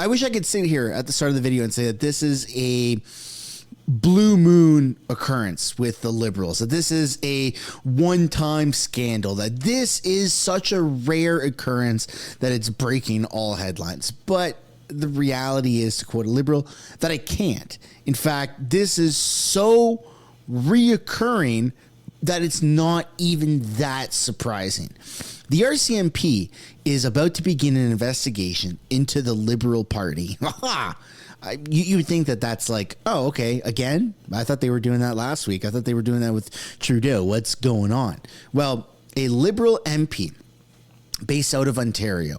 wish I could sit here at the start of the video and say that this is a blue moon occurrence with the Liberals, that this is a one-time scandal, that this is such a rare occurrence that it's breaking all headlines. But the reality is, to quote a Liberal, that I can't. In fact, this is so reoccurring that it's not even that surprising. The RCMP is about to begin an investigation into the Liberal Party. You would think that that's like, oh, okay, again? I thought they were doing that last week. I thought they were doing that with Trudeau. What's going on? Well, a Liberal MP based out of Ontario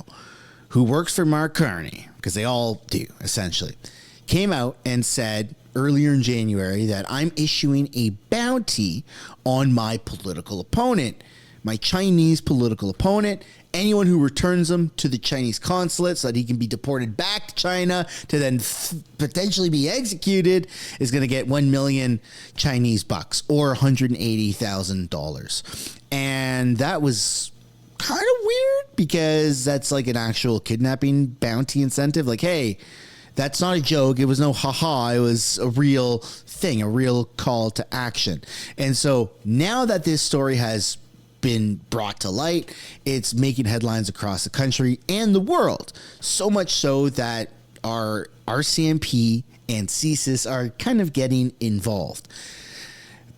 who works for Mark Carney, because they all do, essentially, came out and said earlier in January that I'm issuing a bounty on my political opponent, my Chinese political opponent. Anyone who returns him to the Chinese consulate so that he can be deported back to China to then potentially be executed is going to get 1 million Chinese bucks or $180,000. And that was kind of weird because that's like an actual kidnapping bounty incentive. Like, hey, that's not a joke. It was no haha. It was a real thing, a real call to action. And so now that this story has been brought to light, it's making headlines across the country and the world. So much so that our RCMP and CSIS are kind of getting involved.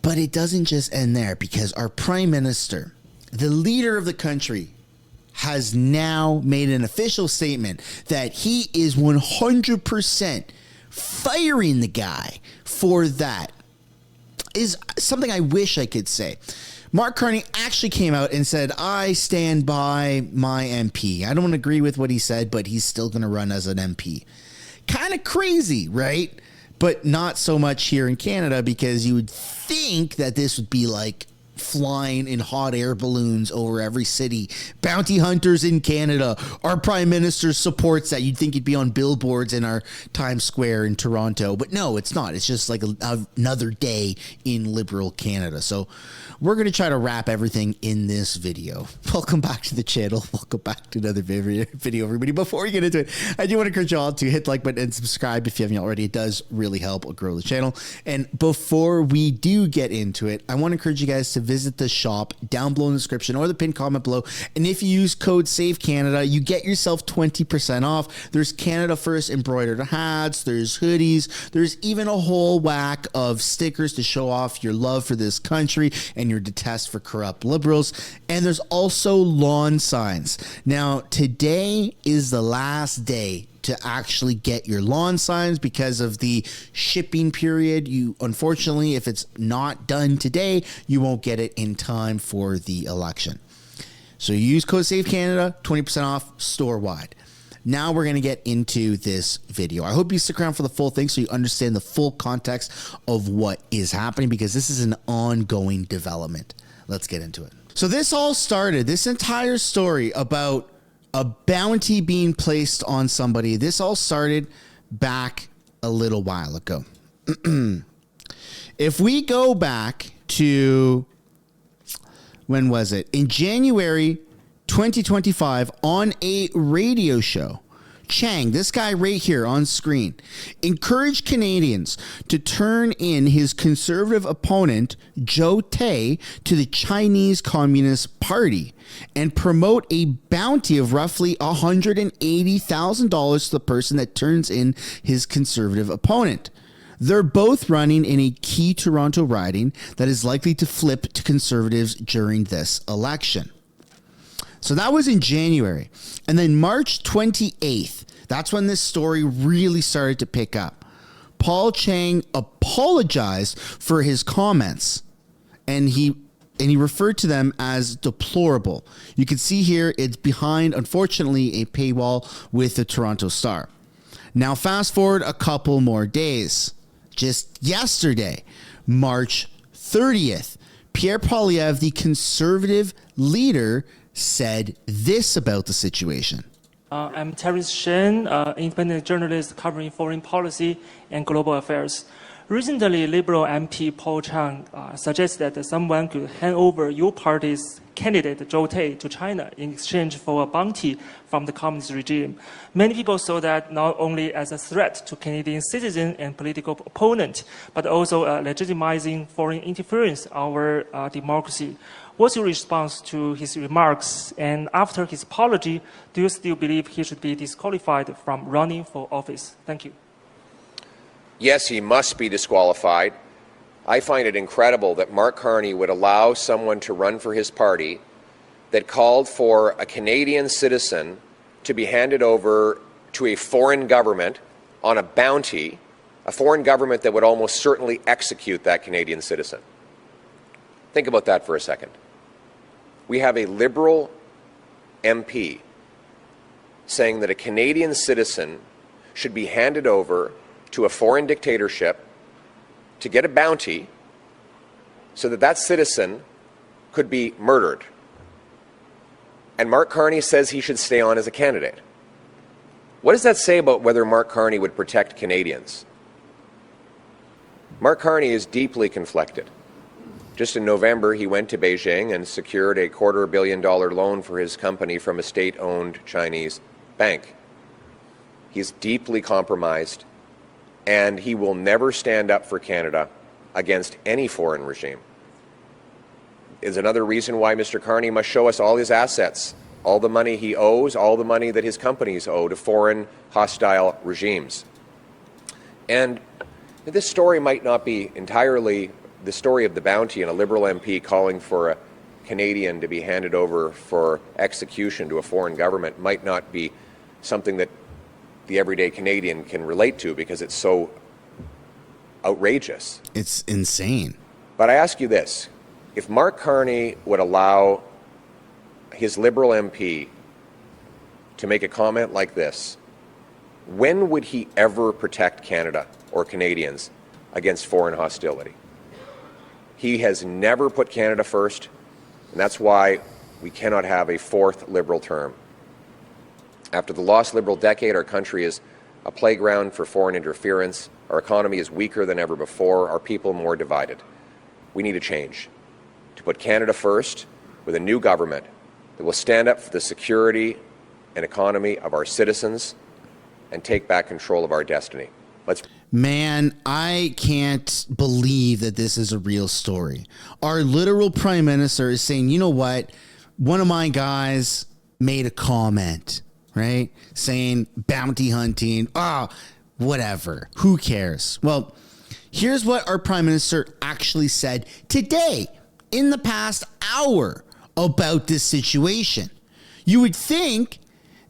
But it doesn't just end there, because our Prime Minister, the leader of the country, has now made an official statement that he is 100% firing the guy for that. Is something I wish I could say. Mark Carney actually came out and said, I stand by my MP. I don't agree with what he said, but he's still going to run as an MP. Kind of crazy, right? But not so much here in Canada, because you would think that this would be like flying in hot air balloons over every city. Bounty hunters in Canada. Our Prime Minister supports that. You'd think he'd be on billboards in our Times Square in Toronto. But no, it's not. It's just like another day in Liberal Canada. So we're going to try to wrap everything in this video. Welcome back to the channel. Welcome back to another video, everybody. Before we get into it, I do want to encourage you all to hit the like button and subscribe if you haven't already. It does really help grow the channel. And before we do get into it, I want to encourage you guys to visit the shop down below in the description or the pinned comment below. And if you use code SAVECANADA, you get yourself 20% off. There's Canada First embroidered hats, there's hoodies, there's even a whole whack of stickers to show off your love for this country and your detest for corrupt Liberals. And there's also lawn signs. Now, today is the last day to actually get your lawn signs because of the shipping period. You, unfortunately, if it's not done today, you won't get it in time for the election. So you use code SAVECANADA, 20% off store-wide. Now we're going to get into this video. I hope you stick around for the full thing so you understand the full context of what is happening, because this is an ongoing development. Let's get into it. So this all started, this entire story about a bounty being placed on somebody, this all started back a little while ago. If we go back to, when was it? In January 2025, on a radio show, Chang, this guy right here on screen, encouraged Canadians to turn in his conservative opponent, Joe Tay, to the Chinese Communist Party and promote a bounty of roughly $180,000 to the person that turns in his conservative opponent. They're both running in a key Toronto riding that is likely to flip to Conservatives during this election. So that was in January. And then March 28th, that's when this story really started to pick up. Paul Chang apologized for his comments, and he referred to them as deplorable. You can see here it's behind, unfortunately, a paywall with the Toronto Star. Now fast forward a couple more days. Just yesterday, March 30th, Pierre, the Conservative leader, said this about the situation. I'm Terrence Shen, independent journalist covering foreign policy and global affairs. Recently, Liberal MP Paul Chang suggested that someone could hand over your party's candidate Zhou Tei to China in exchange for a bounty from the communist regime. Many people saw that not only as a threat to Canadian citizen and political opponent, but also legitimizing foreign interference in our democracy. What's your response to his remarks? And after his apology, do you still believe he should be disqualified from running for office? Thank you. Yes, he must be disqualified. I find it incredible that Mark Carney would allow someone to run for his party that called for a Canadian citizen to be handed over to a foreign government on a bounty, a foreign government that would almost certainly execute that Canadian citizen. Think about that for a second. We have a Liberal MP saying that a Canadian citizen should be handed over to a foreign dictatorship to get a bounty so that that citizen could be murdered. And Mark Carney says he should stay on as a candidate. What does that say about whether Mark Carney would protect Canadians? Mark Carney is deeply conflicted. Just in November, he went to Beijing and secured a $250 million loan for his company from a state-owned Chinese bank. He's deeply compromised, and he will never stand up for Canada against any foreign regime. Is another reason why Mr. Carney must show us all his assets, all the money he owes, all the money that his companies owe to foreign hostile regimes. And this story might not be entirely the story of the bounty and a Liberal MP calling for a Canadian to be handed over for execution to a foreign government might not be something that the everyday Canadian can relate to because it's so outrageous. It's insane. But I ask you this, if Mark Carney would allow his Liberal MP to make a comment like this, when would he ever protect Canada or Canadians against foreign hostility? He has never put Canada first, and that's why we cannot have a fourth Liberal term. After the lost Liberal decade, our country is a playground for foreign interference. Our economy is weaker than ever before. Our people more divided. We need a change to put Canada first with a new government that will stand up for the security and economy of our citizens and take back control of our destiny. Man, I can't believe that this is a real story. Our literal prime minister is saying, you know what? One of my guys made a comment, right? Saying bounty hunting, whatever. Who cares? Well, here's what our prime minister actually said today in the past hour about this situation. You would think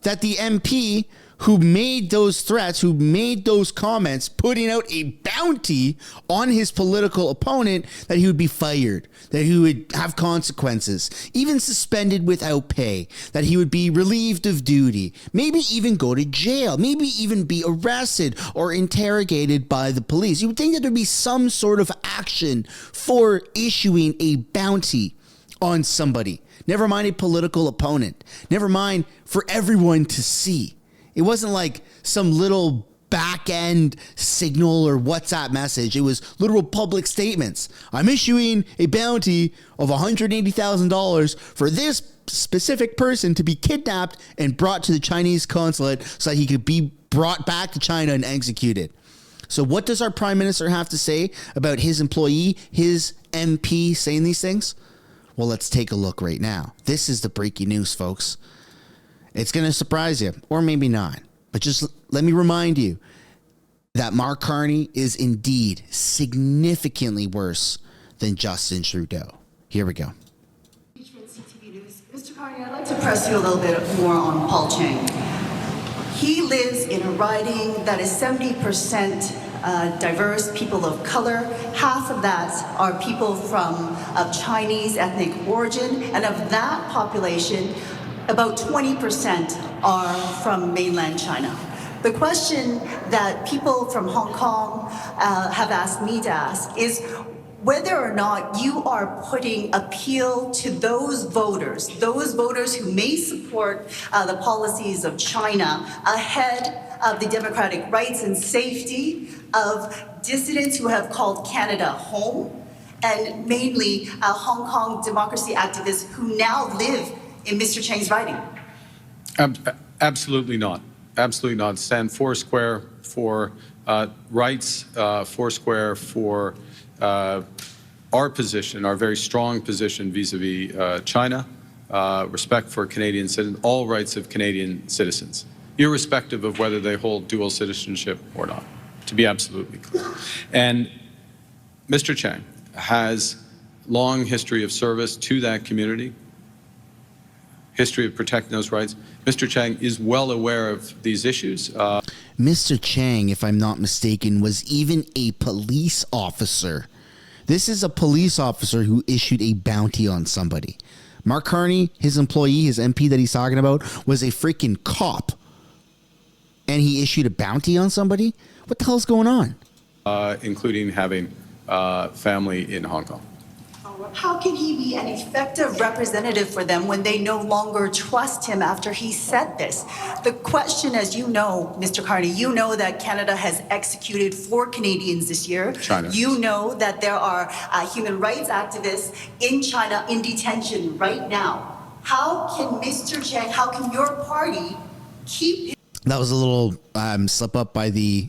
that the MP who made those threats, who made those comments, putting out a bounty on his political opponent, that he would be fired, that he would have consequences, even suspended without pay, that he would be relieved of duty, maybe even go to jail, maybe even be arrested or interrogated by the police. You would think that there'd be some sort of action for issuing a bounty on somebody. Never mind a political opponent. Never mind for everyone to see. It wasn't like some little back-end signal or WhatsApp message. It was literal public statements. I'm issuing a bounty of $180,000 for this specific person to be kidnapped and brought to the Chinese consulate so that he could be brought back to China and executed. So what does our prime minister have to say about his employee, his MP saying these things? Well, let's take a look right now. This is the breaking news, folks. It's going to surprise you, or maybe not. But just let me remind you that Mark Carney is indeed significantly worse than Justin Trudeau. Here we go. Mr. Carney, I'd like to press you a little bit more on Paul Chang. He lives in a riding that is 70% diverse, people of color. Half of that are people of Chinese ethnic origin, and of that population, about 20% are from mainland China. The question that people from Hong Kong have asked me to ask is, whether or not you are putting appeal to those voters who may support the policies of China ahead of the democratic rights and safety of dissidents who have called Canada home, and mainly Hong Kong democracy activists who now live in Mr. Chang's riding? Absolutely not. Absolutely not. Stand foursquare for rights, foursquare for our position, our very strong position vis-a-vis China, respect for Canadian citizens, all rights of Canadian citizens, irrespective of whether they hold dual citizenship or not, to be absolutely clear. And Mr. Chang has long history of service to that community, history of protecting those rights. Mr. Chang is well aware of these issues. Mr. Chang, if I'm not mistaken, was even a police officer. This is a police officer who issued a bounty on somebody. Mark Carney, his employee, his MP that he's talking about, was a freaking cop. And he issued a bounty on somebody? What the hell's going on? Including having family in Hong Kong. How can he be an effective representative for them when they no longer trust him after he said this? The question, as you know, Mr. Carney, you know that Canada has executed 4 Canadians this year. China. You know that there are human rights activists in China in detention right now. How can Mr. Chang, how can your party keep... That was a little slip up by the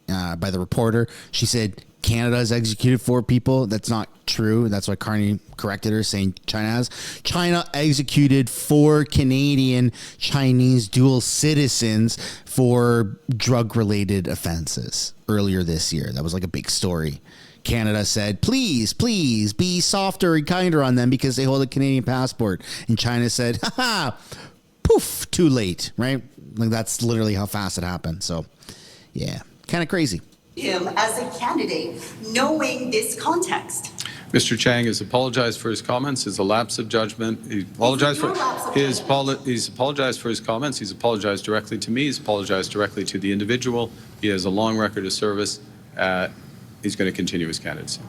reporter. She said Canada has executed 4 people. That's not true. That's why Carney corrected her, saying China has. China executed 4 Canadian Chinese dual citizens for drug-related offenses earlier this year. That was like a big story. Canada said, please be softer and kinder on them because they hold a Canadian passport. And China said, haha, poof, too late, right? Like that's literally how fast it happened. So, yeah, kind of crazy. Him as a candidate, knowing this context. Mr. Chang has apologized for his comments. It's a lapse of judgment. He's apologized for his comments. He's apologized directly to me. He's apologized directly to the individual. He has a long record of service. He's going to continue his candidacy.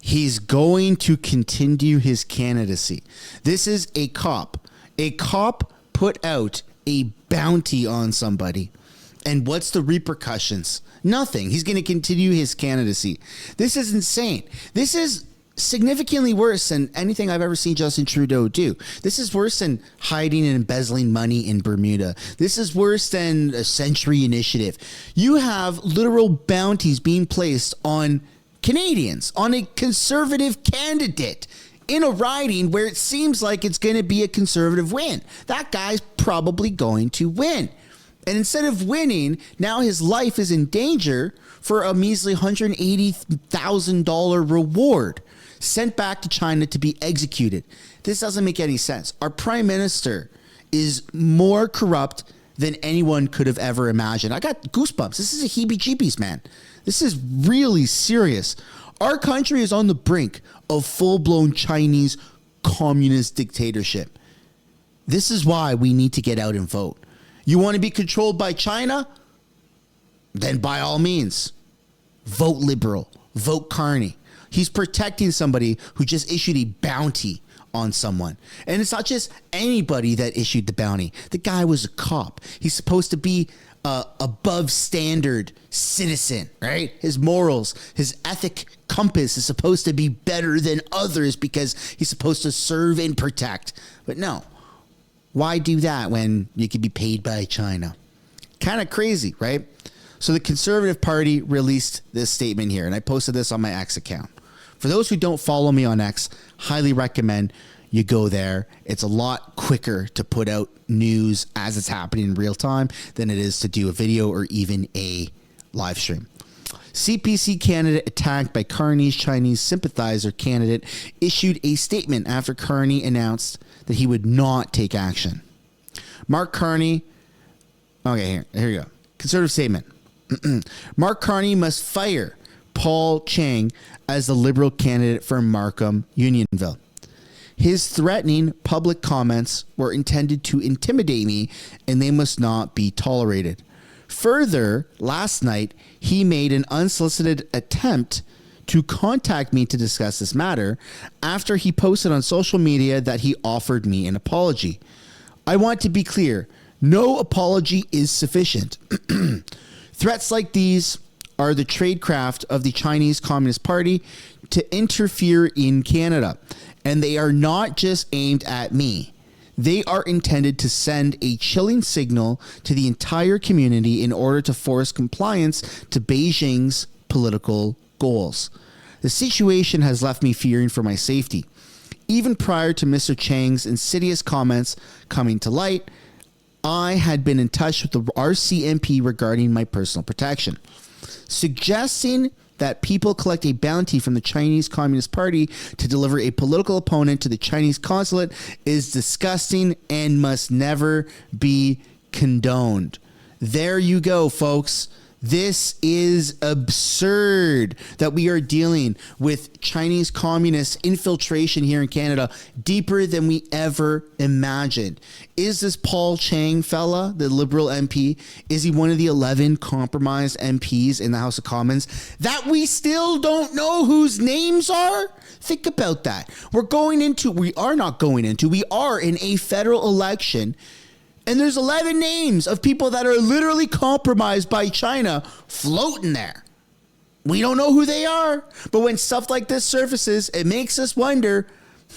He's going to continue his candidacy. This is a cop. A cop put out a bounty on somebody. And what's the repercussions? Nothing. He's going to continue his candidacy. This is insane. This is significantly worse than anything I've ever seen Justin Trudeau do. This is worse than hiding and embezzling money in Bermuda. This is worse than a Century Initiative. You have literal bounties being placed on Canadians, on a conservative candidate in a riding where it seems like it's going to be a conservative win. That guy's probably going to win. And instead of winning, now his life is in danger for a measly $180,000 reward sent back to China to be executed. This doesn't make any sense. Our prime minister is more corrupt than anyone could have ever imagined. I got goosebumps. This is a heebie-jeebies, man. This is really serious. Our country is on the brink of full-blown Chinese communist dictatorship. This is why we need to get out and vote. You want to be controlled by China? Then by all means, vote Liberal, vote Carney. He's protecting somebody who just issued a bounty on someone. And it's not just anybody that issued the bounty. The guy was a cop. He's supposed to be above standard citizen, right? His morals, his ethic compass is supposed to be better than others because he's supposed to serve and protect. But no. Why do that when you could be paid by China? Kind of crazy, right? So the Conservative Party released this statement here, and I posted this on my X account. For those who don't follow me on X, highly recommend you go there. It's a lot quicker to put out news as it's happening in real time than it is to do a video or even a live stream. CPC candidate attacked by Carney's Chinese sympathizer candidate issued a statement after Carney announced that he would not take action. Mark Carney, okay, here you go. Conservative statement. Mark Carney must fire Paul Chang as the Liberal candidate for Markham Unionville. His threatening public comments were intended to intimidate me, and they must not be tolerated. Further, last night, he made an unsolicited attempt to contact me to discuss this matter after he posted on social media that he offered me an apology. I want to be clear, no apology is sufficient. Threats like these are the tradecraft of the Chinese Communist Party to interfere in Canada, and they are not just aimed at me. They are intended to send a chilling signal to the entire community in order to force compliance to Beijing's political goals. The situation has left me fearing for my safety. Even prior to Mr. Chang's insidious comments coming to light, I had been in touch with the RCMP regarding my personal protection. Suggesting that people collect a bounty from the Chinese Communist Party to deliver a political opponent to the Chinese consulate is disgusting and must never be condoned. There you go, folks. This is absurd that we are dealing with Chinese communist infiltration here in Canada deeper than we ever imagined. Is this Paul Chang fella, the Liberal MP, is he one of the 11 compromised MPs in the House of Commons that we still don't know whose names are? Think about that. We are in a federal election. And there's 11 names of people that are literally compromised by China floating there. We don't know who they are. But when stuff like this surfaces, it makes us wonder,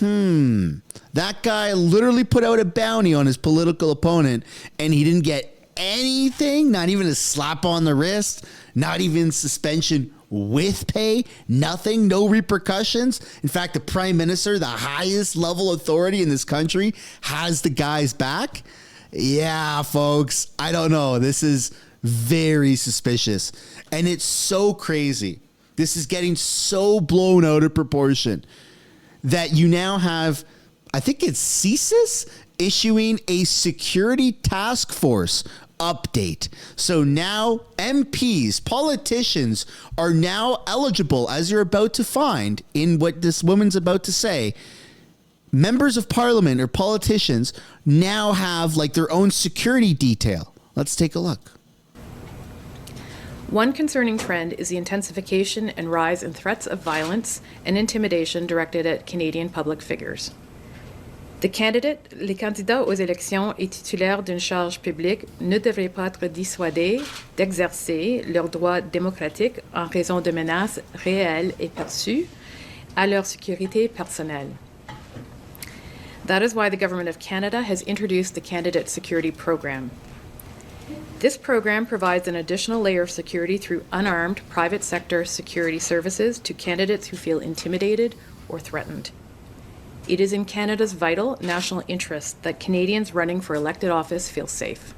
that guy literally put out a bounty on his political opponent and he didn't get anything, not even a slap on the wrist, not even suspension with pay, nothing, no repercussions. In fact, the Prime Minister, the highest level authority in this country, has the guy's back. Yeah, folks, I don't know. This is very suspicious. And it's so crazy. This is getting so blown out of proportion that you now have, I think it's CSIS, issuing a security task force update. So now MPs, politicians are now eligible, as you're about to find in what this woman's about to say. Members of parliament or politicians now have like their own security detail. Let's take a look. One concerning trend is the intensification and rise in threats of violence and intimidation directed at Canadian public figures. Les candidats aux élections et titulaires d'une charge publique ne devraient pas être dissuadés d'exercer leurs droits démocratiques en raison de menaces réelles et perçues à leur sécurité personnelle. That is why the Government of Canada has introduced the Candidate Security Program. This program provides an additional layer of security through unarmed private sector security services to candidates who feel intimidated or threatened. It is in Canada's vital national interest that Canadians running for elected office feel safe.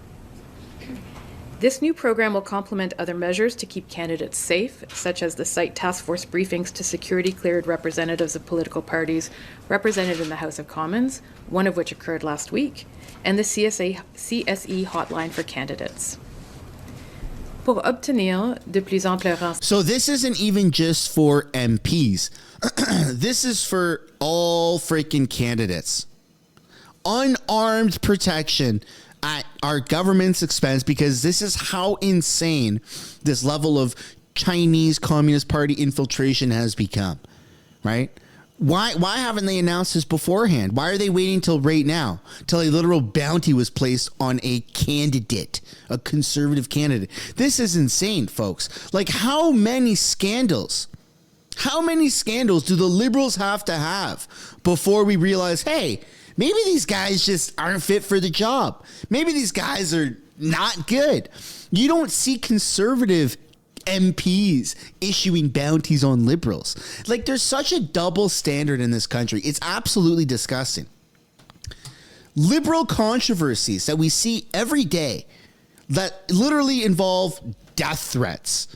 This new program will complement other measures to keep candidates safe, such as the site task force briefings to security-cleared representatives of political parties represented in the House of Commons, one of which occurred last week, and the CSE hotline for candidates. Pour obtenir de plus amples renseignements. So this isn't even just for MPs. This is for all freaking candidates. Unarmed protection at our government's expense, because this is how insane this level of Chinese Communist Party infiltration has become, right? Why haven't they announced this beforehand? Why are they waiting till right now, till a literal bounty was placed on a candidate, a conservative candidate? This is insane, folks. Like, how many scandals do the Liberals have to have before we realize, hey, maybe these guys just aren't fit for the job. Maybe these guys are not good. You don't see conservative MPs issuing bounties on Liberals. Like, there's such a double standard in this country. It's absolutely disgusting. Liberal controversies that we see every day that literally involve death threats,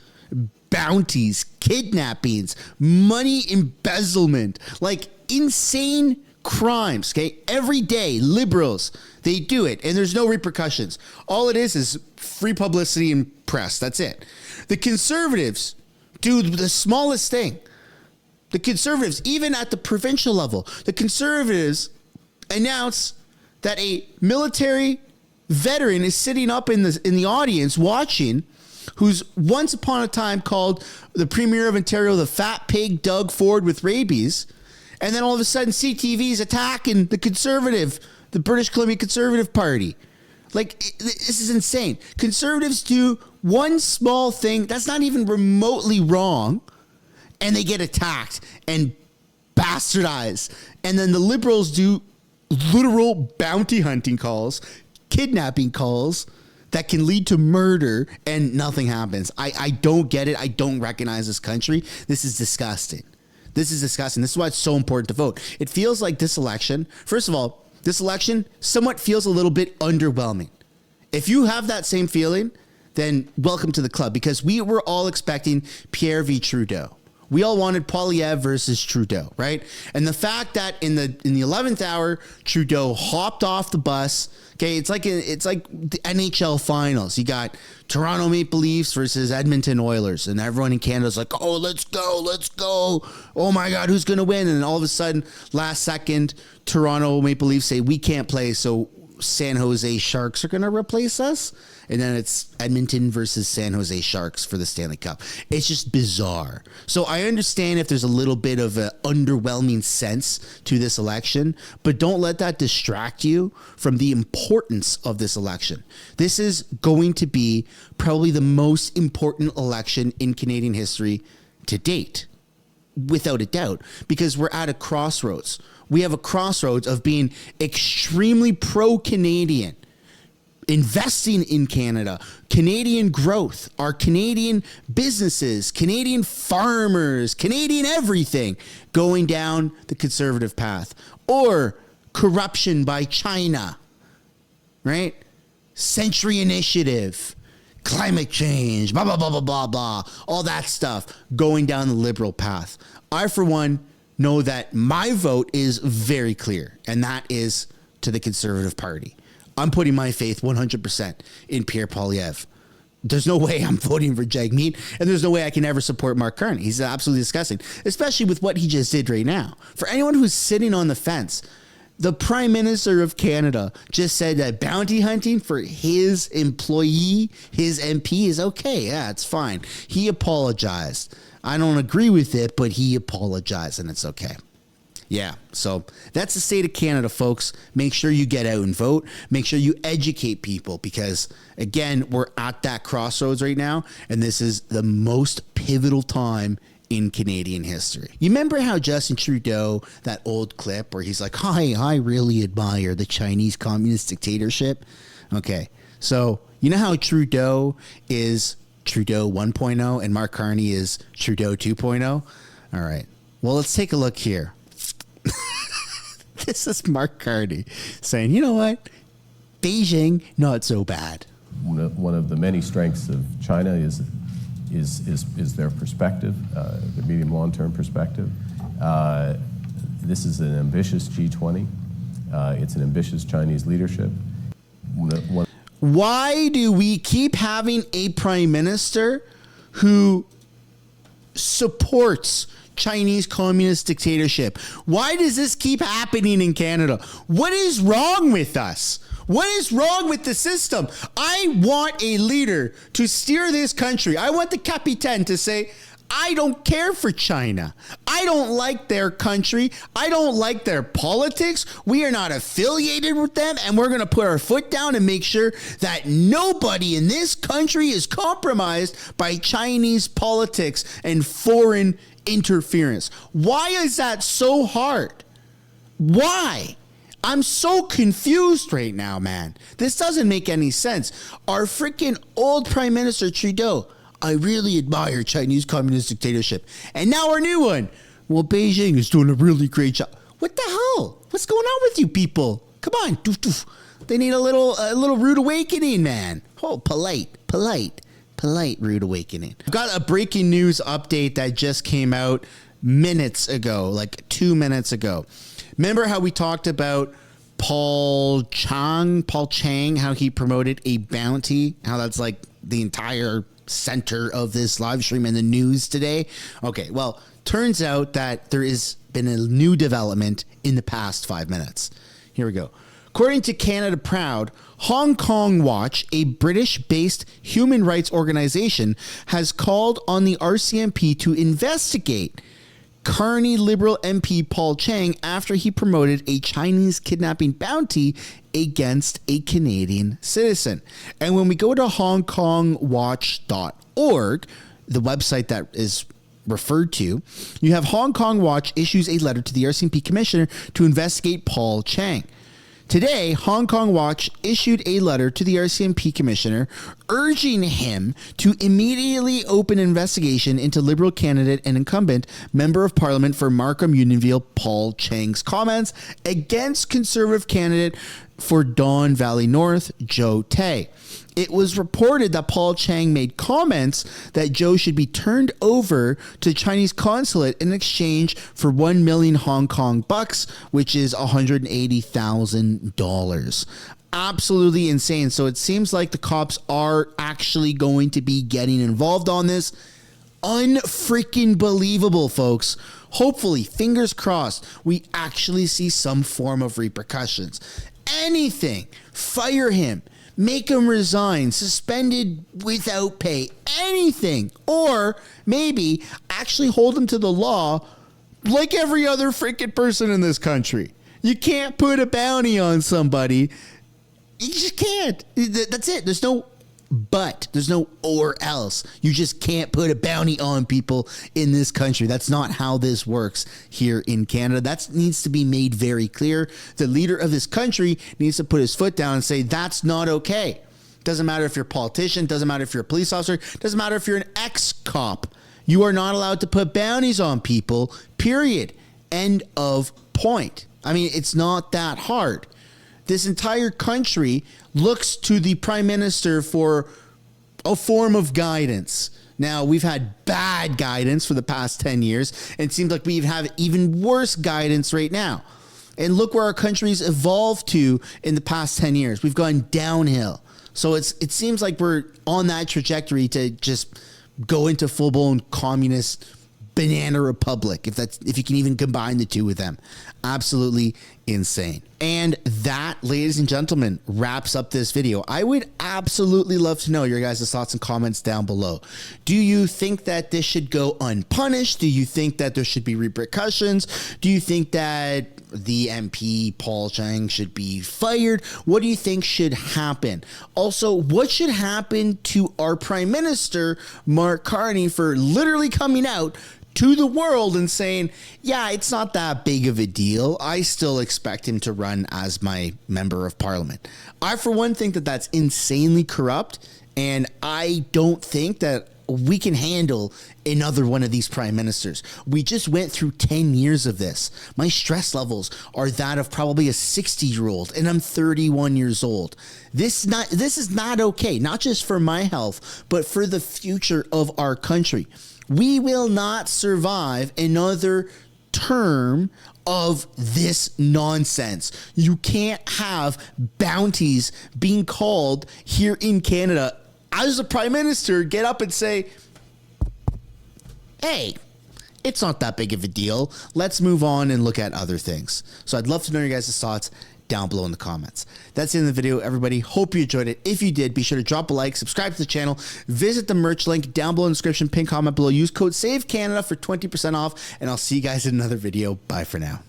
bounties, kidnappings, money embezzlement, like insane crimes, okay? Every day, Liberals, they do it, and there's no repercussions. All it is free publicity and press. That's it. The Conservatives do the smallest thing. The Conservatives, even at the provincial level, the Conservatives announce that a military veteran is sitting up in the audience watching, who's once upon a time called the Premier of Ontario the fat pig Doug Ford with rabies, and then all of a sudden CTV's attacking the British Columbia Conservative Party. Like, this is insane. Conservatives do one small thing that's not even remotely wrong, and they get attacked and bastardized. And then the Liberals do literal bounty hunting calls, kidnapping calls that can lead to murder, and nothing happens. I don't get it. I don't recognize this country. This is disgusting. This is disgusting. This is why it's so important to vote. It feels like this election, first of all, this election somewhat feels a little bit underwhelming. If you have that same feeling, then welcome to the club, because we were all expecting Pierre v. Trudeau. We all wanted Poilievre versus Trudeau, right? And the fact that in the 11th hour, Trudeau hopped off the bus. Okay, it's like the NHL finals. You got Toronto Maple Leafs versus Edmonton Oilers, and everyone in Canada's like, "Oh, let's go! Oh my God, who's gonna win?" And all of a sudden, last second, Toronto Maple Leafs say we can't play, so San Jose Sharks are gonna replace us. And then it's Edmonton versus San Jose Sharks for the Stanley Cup. It's just bizarre. So I understand if there's a little bit of an underwhelming sense to this election, but don't let that distract you from the importance of this election. This is going to be probably the most important election in Canadian history to date, without a doubt, because we're at a crossroads. We have a crossroads of being extremely pro-Canadian, investing in Canada, Canadian growth, our Canadian businesses, Canadian farmers, Canadian everything, going down the conservative path, or corruption by China, right? Century Initiative, climate change, blah, blah, blah, blah, blah, blah, all that stuff going down the liberal path. I, for one, know that my vote is very clear, and that is to the Conservative Party. I'm putting my faith 100% in Pierre Poilievre. There's no way I'm voting for Jagmeet, and there's no way I can ever support Mark Carney. He's absolutely disgusting, especially with what he just did right now. For anyone who's sitting on the fence, the Prime Minister of Canada just said that bounty hunting for his employee, his MP, is okay. Yeah, it's fine. He apologized. I don't agree with it, but he apologized, and it's okay. Yeah, so that's the state of Canada, folks. Make sure you get out and vote. Make sure you educate people, because, again, we're at that crossroads right now, and this is the most pivotal time in Canadian history. You remember how Justin Trudeau, that old clip where he's like, "Hi, I really admire the Chinese communist dictatorship"? Okay, so you know how Trudeau is Trudeau 1.0 and Mark Carney is Trudeau 2.0? All right, well, let's take a look here. This is Mark Carney saying, you know what? Beijing, not so bad. One of the many strengths of China is their perspective, the medium long-term perspective. This is an ambitious G20. It's an ambitious Chinese leadership. Why do we keep having a prime minister who supports Chinese communist dictatorship? Why does this keep happening in Canada? What is wrong with us? What is wrong with the system? I want a leader to steer this country. I want the Capitaine to say, I don't care for China. I don't like their country. I don't like their politics. We are not affiliated with them, and we're going to put our foot down and make sure that nobody in this country is compromised by Chinese politics and foreign interference. Why is that so hard? Why? I'm so confused right now, man. This doesn't make any sense. Our freaking old Prime Minister Trudeau, I really admire Chinese communist dictatorship. And now our new one, well, Beijing is doing a really great job. What the hell? What's going on with you people? Come on. Doof, doof. They need a little rude awakening, man. Oh, polite rude awakening. I've got a breaking news update that just came out minutes ago, like 2 minutes ago. Remember how we talked about Paul Chang, how he promoted a bounty, how that's like the entire center of this live stream in the news today? Okay, well, turns out that there has been a new development in the past 5 minutes. Here we go. According to Canada Proud, Hong Kong Watch, a British-based human rights organization, has called on the RCMP to investigate Carney Liberal MP Paul Chang after he promoted a Chinese kidnapping bounty against a Canadian citizen. And when we go to HongKongWatch.org, the website that is referred to, you have Hong Kong Watch issues a letter to the RCMP commissioner to investigate Paul Chang. Today, Hong Kong Watch issued a letter to the RCMP commissioner urging him to immediately open an investigation into Liberal candidate and incumbent Member of Parliament for Markham-Unionville Paul Chang's comments against Conservative candidate for Don Valley North, Joe Tay. It was reported that Paul Chang made comments that Joe should be turned over to the Chinese consulate in exchange for 1 million Hong Kong bucks, which is $180,000. Absolutely insane. So it seems like the cops are actually going to be getting involved on this. Unfreaking believable, folks. Hopefully, fingers crossed, we actually see some form of repercussions. Anything. Fire him. Make him resign, suspended without pay, anything. Or maybe actually hold him to the law like every other freaking person in this country. You can't put a bounty on somebody. You just can't. That's it. There's no but. There's no or else. You just can't put a bounty on people in this country. That's not how this works here in Canada. That needs to be made very clear. The leader of this country needs to put his foot down and say, that's not okay. Doesn't matter if you're a politician. Doesn't matter if you're a police officer. Doesn't matter if you're an ex-cop. You are not allowed to put bounties on people, period. End of point. I mean, it's not that hard. This entire country looks to the prime minister for a form of guidance. Now, we've had bad guidance for the past 10 years, and it seems like we have even worse guidance right now. And look where our country's evolved to in the past 10 years. We've gone downhill. So it seems like we're on that trajectory to just go into full-blown communist banana republic, if you can even combine the two with them. Absolutely insane. And that, ladies and gentlemen, wraps up this video. I would absolutely love to know your guys' thoughts and comments down below. Do you think that this should go unpunished? Do you think that there should be repercussions? Do you think that the MP Paul Chang should be fired? What do you think should happen? Also, what should happen to our Prime Minister, Mark Carney, for literally coming out to the world and saying, yeah, it's not that big of a deal. I still expect him to run as my member of parliament. I, for one, think that that's insanely corrupt, and I don't think that we can handle another one of these prime ministers. We just went through 10 years of this. My stress levels are that of probably a 60-year-old, and I'm 31 years old. This is not okay, not just for my health, but for the future of our country. We will not survive another term of this nonsense. You can't have bounties being called here in Canada. As a prime minister, get up and say, hey, it's not that big of a deal. Let's move on and look at other things. So I'd love to know your guys' thoughts down below in the comments. That's the end of the video, everybody. Hope you enjoyed it. If you did, be sure to drop a like, subscribe to the channel, visit the merch link down below in the description, pin comment below, use code SAVECANADA for 20% off, and I'll see you guys in another video. Bye for now.